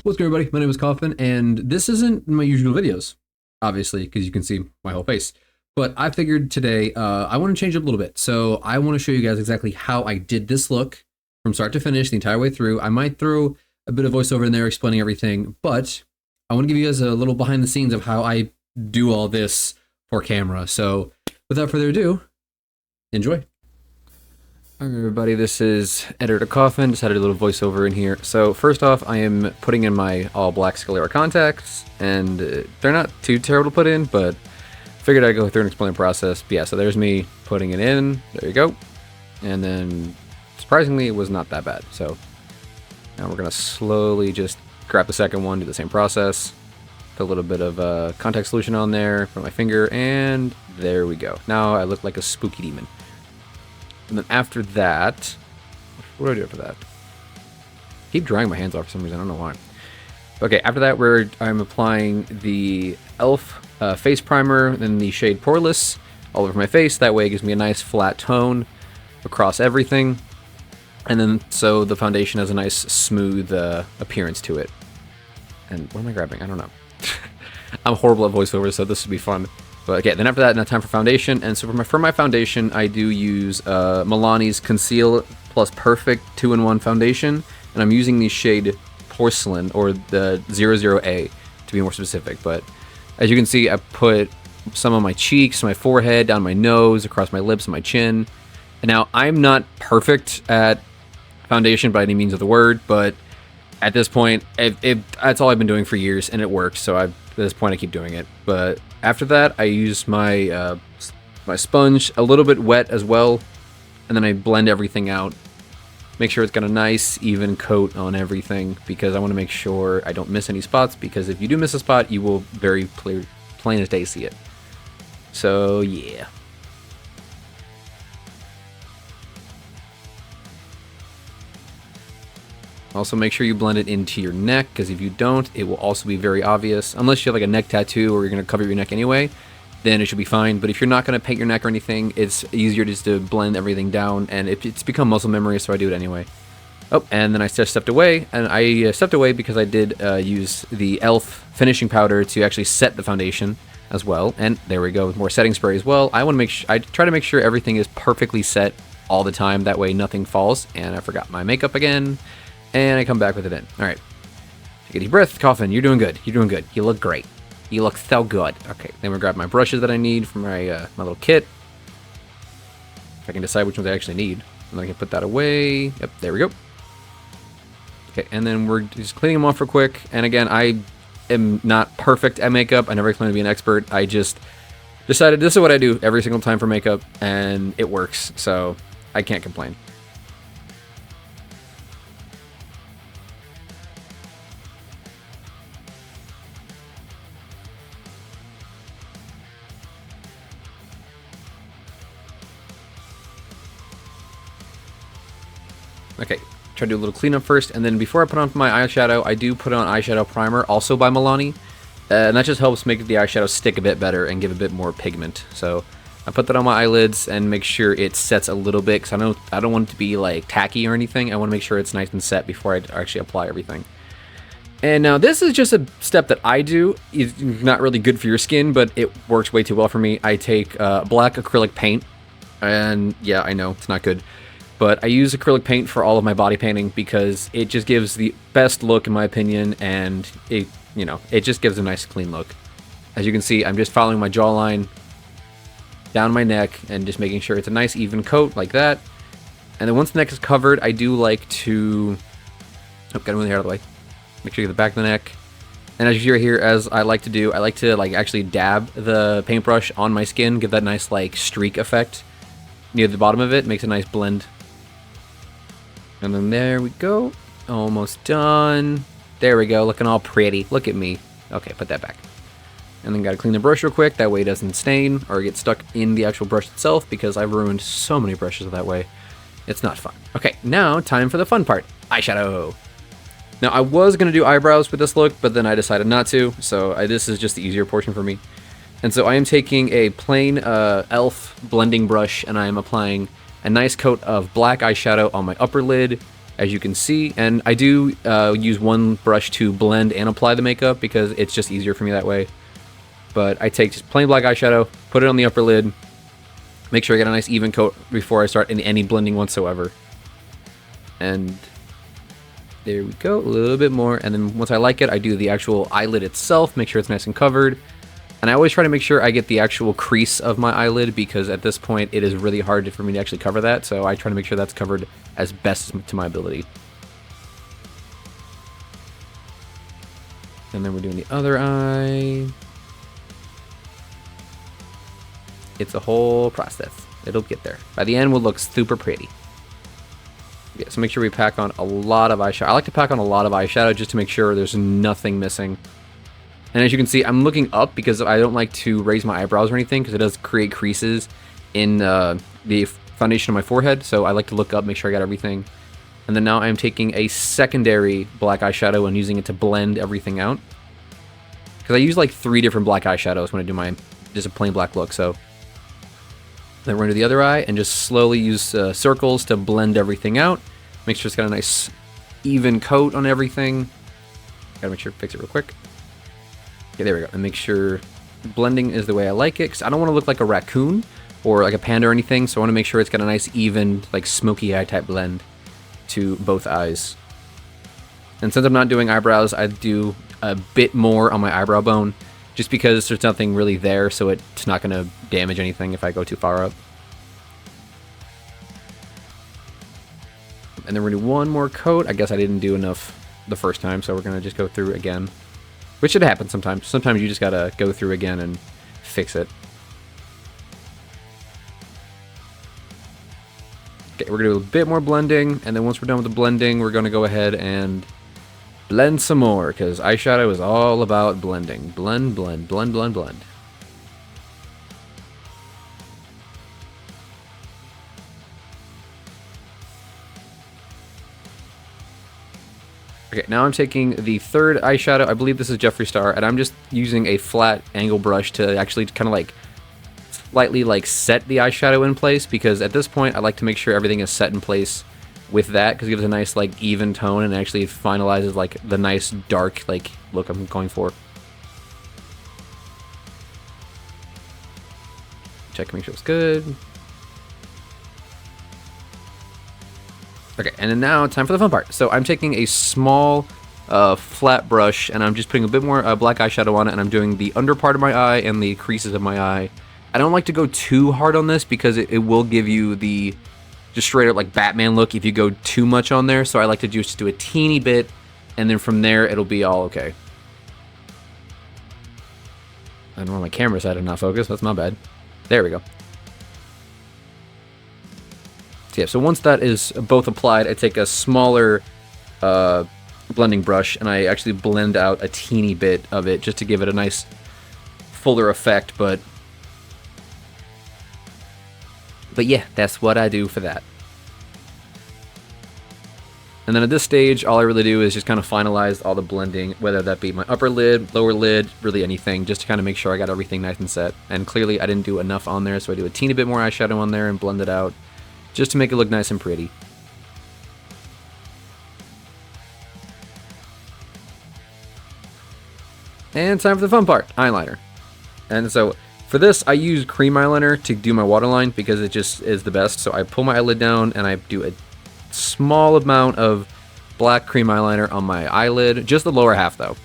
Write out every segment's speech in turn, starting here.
What's good, everybody? My name is Coffin, and this isn't my usual videos, obviously, because you can see my whole face. But I figured today I want to change it up a little bit. So I want to show you guys exactly how I did this look from start to finish, the entire way through. I might throw a bit of voiceover in there explaining everything, but I want to give you guys a little behind the scenes of how I do all this for camera. So without further ado, enjoy. Alright everybody, this is Editor Coffin. Just had a little voiceover in here. So first off, I am putting in my all black sclera contacts, and they're not too terrible to put in, but figured I'd go through and explain the process. But yeah, so there's me putting it in. There you go. And then surprisingly, it was not that bad. So now we're gonna slowly just grab the second one, do the same process. Put a little bit of contact solution on there, put my finger, and there we go. Now I look like a spooky demon. And then after that, what do I do after that? Keep drying my hands off for some reason, I don't know why. Okay, after that I'm applying the e.l.f. Face primer, then the shade Poreless all over my face. That way it gives me a nice flat tone across everything. And then so the foundation has a nice smooth appearance to it. And what am I grabbing? I don't know. I'm horrible at voiceover, so this would be fun. But okay, then after that, now time for foundation. And so for my foundation, I do use Milani's Conceal Plus Perfect 2-in-1 foundation. And I'm using the shade Porcelain, or the 00A, to be more specific. But as you can see, I put some on my cheeks, my forehead, down my nose, across my lips, and my chin. And now, I'm not perfect at foundation by any means of the word, but at this point, that's all I've been doing for years, and it works, so at this point I keep doing it. But after that, I use my my sponge, a little bit wet as well, and then I blend everything out. Make sure it's got a nice, even coat on everything, because I want to make sure I don't miss any spots, because if you do miss a spot, you will very plain as day see it. So, yeah. Also, make sure you blend it into your neck, because if you don't, it will also be very obvious. Unless you have like a neck tattoo or you're going to cover your neck anyway, then it should be fine. But if you're not going to paint your neck or anything, it's easier just to blend everything down, and it's become muscle memory, so I do it anyway. Oh, and then I just stepped away, and I stepped away because I did use the e.l.f. finishing powder to actually set the foundation as well. And there we go, with more setting spray as well. I want to I try to make sure everything is perfectly set all the time, that way nothing falls. And I forgot my makeup again. And I come back with it in. Alright. Take a deep breath. Coffin, you're doing good. You're doing good. You look great. You look so good. Okay, then we grab my brushes that I need from my my little kit. If I can decide which ones I actually need. And then I can put that away. Yep, there we go. Okay, and then we're just cleaning them off real quick. And again, I am not perfect at makeup. I never claim to be an expert. I just decided this is what I do every single time for makeup. And it works. So I can't complain. Okay, try to do a little cleanup first, and then before I put on my eyeshadow, I do put on eyeshadow primer, also by Milani, and that just helps make the eyeshadow stick a bit better and give a bit more pigment. So I put that on my eyelids and make sure it sets a little bit, because I don't want it to be like tacky or anything. I want to make sure it's nice and set before I actually apply everything. And now this is just a step that I do. It's not really good for your skin, but it works way too well for me. I take black acrylic paint, and yeah, I know, it's not good. But I use acrylic paint for all of my body painting because it just gives the best look, in my opinion, and it just gives a nice clean look. As you can see, I'm just following my jawline down my neck and just making sure it's a nice even coat like that. And then once the neck is covered, I do like to gotta move the hair out of the way. Make sure you get the back of the neck. And as you see right here, as I like to do, I like to actually dab the paintbrush on my skin, give that nice streak effect near the bottom of it. Makes a nice blend. And then there we go. Almost done. There we go, looking all pretty. Look at me. Okay, put that back. And then gotta clean the brush real quick, that way it doesn't stain or get stuck in the actual brush itself, because I've ruined so many brushes that way. It's not fun. Okay, now time for the fun part. Eyeshadow. Now I was gonna do eyebrows with this look, but then I decided not to, so this is just the easier portion for me. And so I am taking a plain e.l.f. blending brush, and I am applying a nice coat of black eyeshadow on my upper lid, as you can see. And I do use one brush to blend and apply the makeup because it's just easier for me that way. But I take just plain black eyeshadow, put it on the upper lid, make sure I get a nice even coat before I start any blending whatsoever. And there we go, a little bit more. And then once I like it, I do the actual eyelid itself, make sure it's nice and covered. And I always try to make sure I get the actual crease of my eyelid because at this point it is really hard for me to actually cover that. So I try to make sure that's covered as best to my ability. And then we're doing the other eye. It's a whole process. It'll get there. By the end, we'll look super pretty. Yeah, so make sure we pack on a lot of eyeshadow. I like to pack on a lot of eyeshadow just to make sure there's nothing missing. And as you can see, I'm looking up because I don't like to raise my eyebrows or anything because it does create creases in the foundation of my forehead. So I like to look up, make sure I got everything. And then now I'm taking a secondary black eyeshadow and using it to blend everything out. Because I use like 3 different black eyeshadows when I do my just a plain black look. So then we're going to the other eye and just slowly use circles to blend everything out. Make sure it's got a nice even coat on everything. Gotta make sure to fix it real quick. Okay, there we go. And make sure blending is the way I like it, because I don't want to look like a raccoon or like a panda or anything, so I want to make sure it's got a nice even, like smoky eye type blend to both eyes. And since I'm not doing eyebrows, I do a bit more on my eyebrow bone, just because there's nothing really there, so it's not going to damage anything if I go too far up. And then we're going to do one more coat. I guess I didn't do enough the first time, so we're going to just go through again. Which should happen sometimes. Sometimes you just gotta go through again and fix it. Okay, we're gonna do a bit more blending, and then once we're done with the blending, we're gonna go ahead and blend some more, because eyeshadow is all about blending. Blend, blend, blend, blend, blend. Okay, now I'm taking the third eyeshadow. I believe this is Jeffree Star, and I'm just using a flat angle brush to actually kind of like slightly like set the eyeshadow in place, because at this point I like to make sure everything is set in place with that, because it gives a nice like even tone and actually finalizes like the nice dark like look I'm going for. Check and make sure it's good. Okay, and then now time for the fun part. So I'm taking a small flat brush, and I'm just putting a bit more black eyeshadow on it, and I'm doing the under part of my eye and the creases of my eye. I don't like to go too hard on this because it will give you the just straight up like Batman look if you go too much on there. So I like to just do a teeny bit, and then from there it'll be all okay. I don't know, my camera decided not focus. That's my bad. There we go. So yeah, so once that is both applied, I take a smaller blending brush and I actually blend out a teeny bit of it just to give it a nice fuller effect, but yeah, that's what I do for that. And then at this stage, all I really do is just kind of finalize all the blending, whether that be my upper lid, lower lid, really anything, just to kind of make sure I got everything nice and set. And clearly I didn't do enough on there, so I do a teeny bit more eyeshadow on there and blend it out, just to make it look nice and pretty. And time for the fun part, eyeliner. And so for this, I use cream eyeliner to do my waterline because it just is the best. So I pull my eyelid down and I do a small amount of black cream eyeliner on my eyelid, just the lower half though,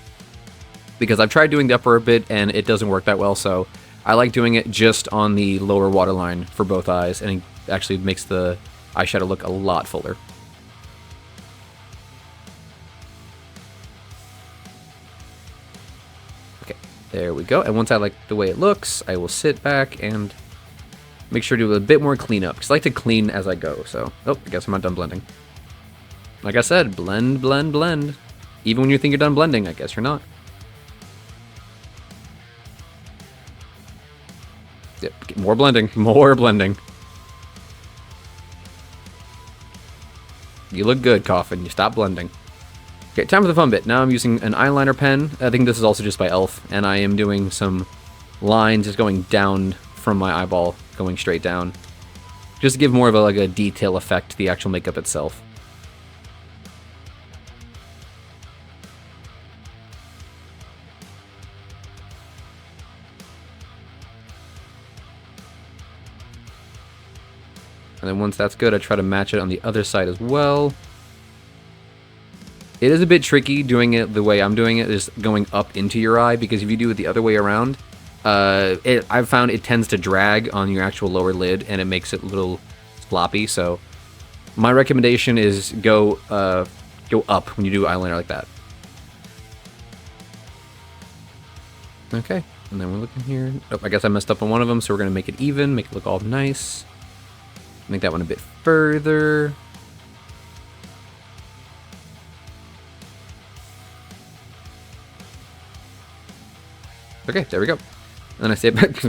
because I've tried doing the upper a bit and it doesn't work that well. So I like doing it just on the lower waterline for both eyes, and it actually makes the eyeshadow look a lot fuller. Okay, there we go. And once I like the way it looks, I will sit back and make sure to do a bit more cleanup, because I like to clean as I go. So, oh, I guess I'm not done blending. Like I said, blend, blend, blend. Even when you think you're done blending, I guess you're not. Yep, more blending, more blending. You look good, Coffin. You stop blending. Okay, time for the fun bit. Now I'm using an eyeliner pen. I think this is also just by e.l.f. And I am doing some lines just going down from my eyeball, going straight down. Just to give more of a, like a detail effect to the actual makeup itself. And then once that's good, I try to match it on the other side as well. It is a bit tricky doing it the way I'm doing it, is going up into your eye, because if you do it the other way around, I've found it tends to drag on your actual lower lid, and it makes it a little sloppy. So my recommendation is go up when you do eyeliner like that. Okay, and then we're looking here. Oh, I guess I messed up on one of them, so we're going to make it even, make it look all nice. Make that one a bit further. Okay, there we go. And then I say back,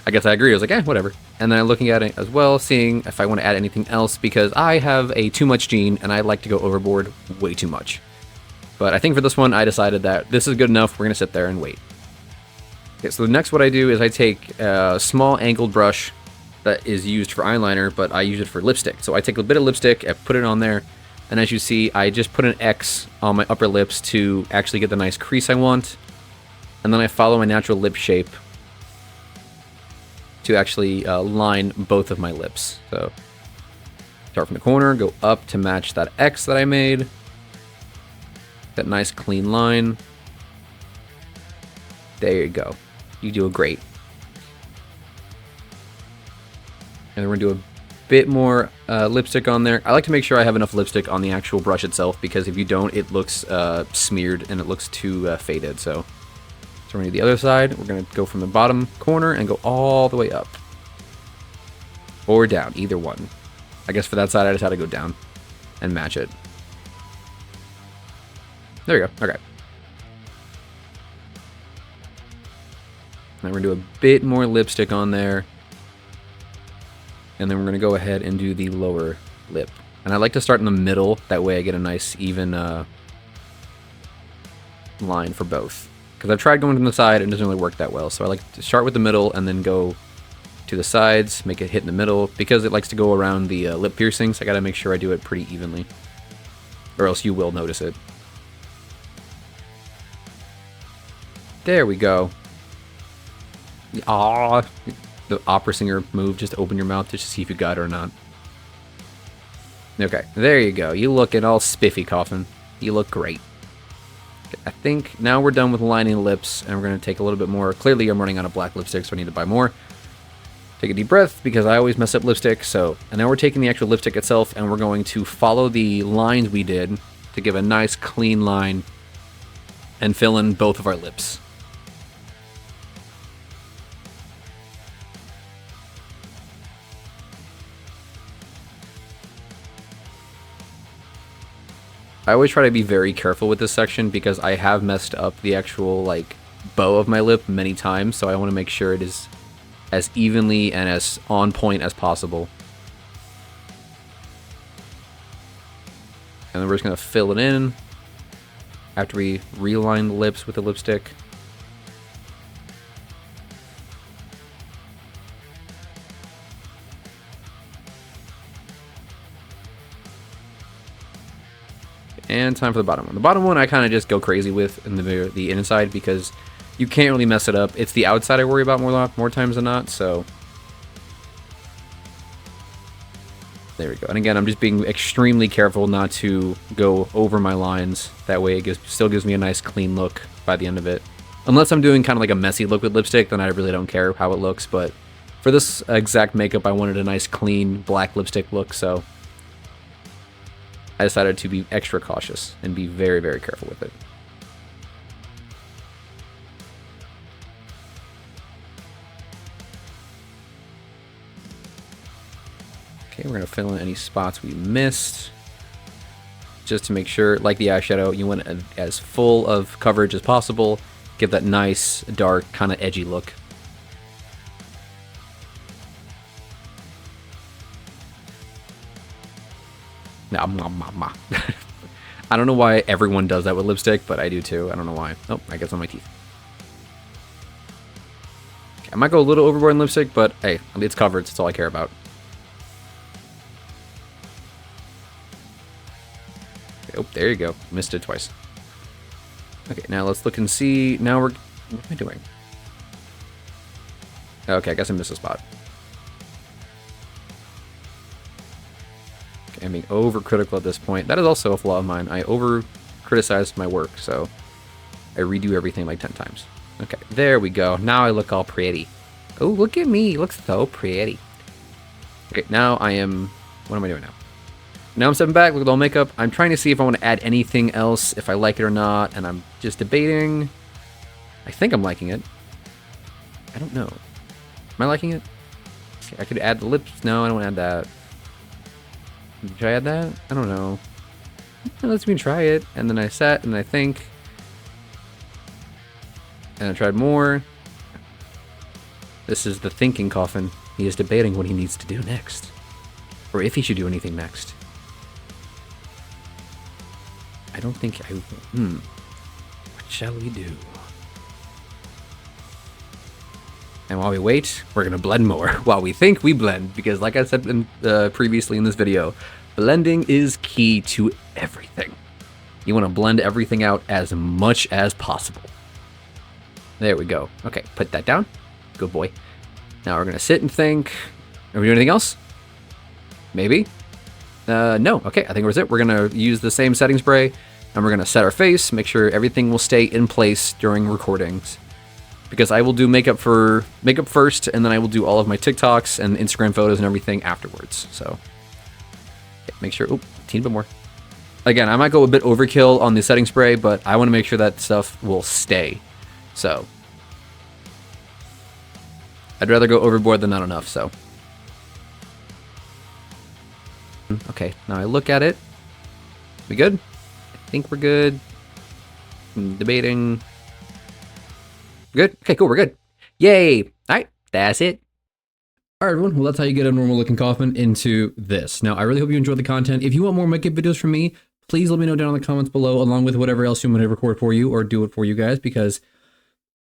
I guess I agree. I was like, eh, whatever. And then I'm looking at it as well, seeing if I want to add anything else, because I have a too much gene, and I like to go overboard way too much. But I think for this one, I decided that this is good enough. We're going to sit there and wait. Okay, so the next what I do is I take a small angled brush that is used for eyeliner, but I use it for lipstick. So I take a bit of lipstick, I put it on there, and as you see, I just put an X on my upper lips to actually get the nice crease I want. And then I follow my natural lip shape to actually line both of my lips. So start from the corner, go up to match that X that I made. That nice clean line. There you go. You do a great. And then we're gonna do a bit more lipstick on there. I like to make sure I have enough lipstick on the actual brush itself, because if you don't, it looks smeared and it looks too faded. So we're going to do the other side. We're going to go from the bottom corner and go all the way up. Or down, either one. I guess for that side, I just had to go down and match it. There we go. Okay. Then we're going to do a bit more lipstick on there. And then we're going to go ahead and do the lower lip. And I like to start in the middle. That way I get a nice, even line for both. Because I've tried going from the side and it doesn't really work that well. So I like to start with the middle and then go to the sides, make it hit in the middle. Because it likes to go around the lip piercings, I gotta make sure I do it pretty evenly. Or else you will notice it. There we go. Ah, the opera singer move, just open your mouth just to see if you got it or not. Okay, there you go. You looking all spiffy, Coffin. You look great. I think now we're done with lining the lips, and we're going to take a little bit more. Clearly, I'm running out of black lipstick, so I need to buy more. Take a deep breath, because I always mess up lipstick. So, and now we're taking the actual lipstick itself, and we're going to follow the lines we did to give a nice clean line and fill in both of our lips. I always try to be very careful with this section, because I have messed up the actual like bow of my lip many times, so I want to make sure it is as evenly and as on point as possible. And then we're just going to fill it in after we reline the lips with the lipstick. And time for the bottom one. The bottom one I kind of just go crazy with in the inside, because you can't really mess it up. It's the outside I worry about more times than not, so there we go. And again, I'm just being extremely careful not to go over my lines. That way it still gives me a nice clean look by the end of it. Unless I'm doing kind of like a messy look with lipstick, then I really don't care how it looks. But for this exact makeup, I wanted a nice clean black lipstick look, so I decided to be extra cautious and be very, very careful with it. Okay, we're going to fill in any spots we missed. Just to make sure, like the eyeshadow, you want it as full of coverage as possible. Give that nice, dark, kind of edgy look. I don't know why everyone does that with lipstick, but I do too. I don't know why. Oh, I guess on my teeth. Okay, I might go a little overboard in lipstick, but hey, it's covered. So that's all I care about. Okay, oh, there you go. Missed it twice. Okay, now let's look and see. Now what am I doing? Okay, I guess I missed a spot. Okay, I'm being overcritical at this point. That is also a flaw of mine. I over-criticize my work, so I redo everything like 10 times. Okay, there we go. Now I look all pretty. Oh, look at me. You look so pretty. Okay, now I am... What am I doing now? Now I'm stepping back, look at all makeup. I'm trying to see if I want to add anything else, if I like it or not, and I'm just debating. I think I'm liking it. I don't know. Am I liking it? Okay, I could add the lips. No, I don't want to add that. Should I add that? I don't know. Let's me try it. And then I sat and I think. And I tried more. This is the thinking coffin. He is debating what he needs to do next. Or if he should do anything next. I don't think I... What shall we do? And while we wait, we're going to blend more. While we think we blend. Because like I said previously in this video, blending is key to everything. You want to blend everything out as much as possible. There we go. Okay, put that down. Good boy. Now we're going to sit and think. Are we doing anything else? Maybe? No. Okay, I think that was it. We're going to use the same setting spray, and we're going to set our face, make sure everything will stay in place during recordings. Because I will do makeup first, and then I will do all of my TikToks and Instagram photos and everything afterwards. So, okay, make sure, teeny bit more. Again, I might go a bit overkill on the setting spray, but I want to make sure that stuff will stay. So, I'd rather go overboard than not enough, so. Okay, now I look at it. We good? I think we're good. I'm debating. Good? Okay, cool, we're good. Yay! Alright, that's it. Alright everyone, well that's how you get a normal looking coffin into this. Now, I really hope you enjoyed the content. If you want more makeup videos from me, please let me know down in the comments below, along with whatever else you want me to record for you or do it for you guys, because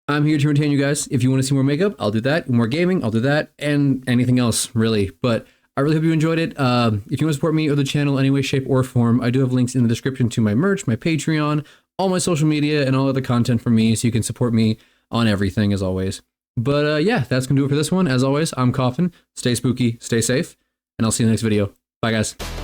I'm here to entertain you guys. If you want to see more makeup, I'll do that. More gaming, I'll do that. And anything else, really. But I really hope you enjoyed it. If you want to support me or the channel in any way, shape, or form, I do have links in the description to my merch, my Patreon, all my social media, and all other content from me, so you can support me on everything, as always. But yeah, that's going to do it for this one. As always, I'm Coffin. Stay spooky, stay safe, and I'll see you in the next video. Bye, guys.